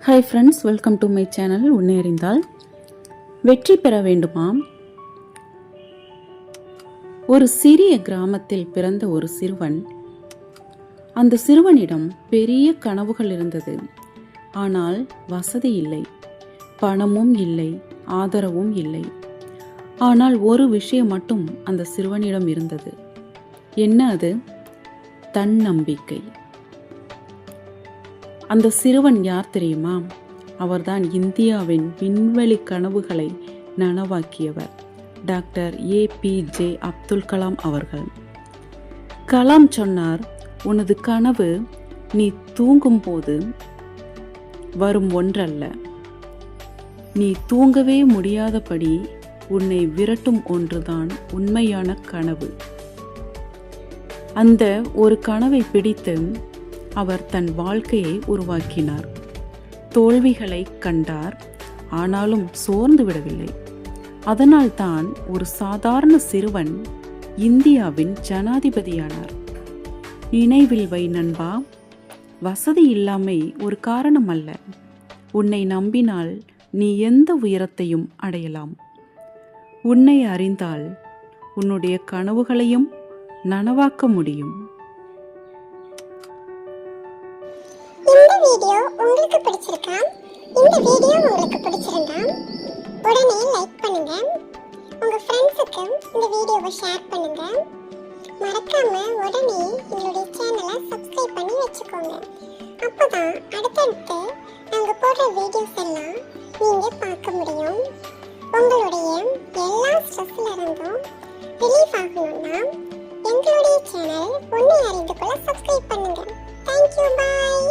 Hi friends, welcome to my channel. உன்னை அறிந்தால் வெற்றி பெற வேண்டுமா? ஒரு சிறிய கிராமத்தில் பிறந்த ஒரு சிறுவன். அந்த சிறுவனிடம் பெரிய கனவுகள் இருந்தது. ஆனால் வசதி இல்லை, பணமும் இல்லை, ஆதரவும் இல்லை. ஆனால் ஒரு விஷயம் மட்டும் அந்த சிறுவனிடம் இருந்தது. என்ன அது? தன்னம்பிக்கை. அந்த சிறுவன் யார் தெரியுமா? அவர்தான் இந்தியாவின் விண்வெளி கனவுகளை நனவாக்கியவர், டாக்டர் APJ அப்துல் கலாம் அவர்கள். கலாம் சொன்னார், உனது கனவு நீ தூங்கும் போது வரும் ஒன்றல்ல, நீ தூங்கவே முடியாதபடி உன்னை விரட்டும் ஒன்றுதான் உண்மையான கனவு. அந்த ஒரு கனவை பிடித்து அவர் தன் வாழ்க்கையை உருவாக்கினார். தோல்விகளை கண்டார், ஆனாலும் சோர்ந்து விடவில்லை. அதனால்தான் ஒரு சாதாரண சிறுவன் இந்தியாவின் ஜனாதிபதியானார். நினைவில் வை நண்பா, வசதி இல்லாமை ஒரு காரணம் அல்ல. உன்னை நம்பினால் நீ எந்த உயரத்தையும் அடையலாம். உன்னை அறிந்தால் உன்னுடைய கனவுகளையும் நனவாக்க முடியும். இந்த வீடியோ உங்களுக்கு பிடிச்சிருக்கா? இந்த வீடியோ உங்களுக்கு பிடிச்சிருந்தா உடனே லைக் பண்ணுங்க, உங்க ஃப்ரெண்ட்ஸுக்கு இந்த வீடியோவை ஷேர் பண்ணுங்க. மறக்காம உடனே எங்களுடைய சேனலை சப்ஸ்கிரைப் பண்ணி வச்சுக்கோங்க. அப்பதான் அடுத்தடுத்து நாங்க போடுற வீடியோஸ் எல்லாம் நீங்க பார்க்க முடியும். உங்களுடைய எல்லா ஸ்ட்ரெஸ்ல இருந்தும் ரிலீஃப் ஆகணும்னா எங்களுடைய சேனல் உன்னை அறிந்து கொள்ள சப்ஸ்கிரைப் பண்ணுங்க. தேங்க்யூ, பாய்.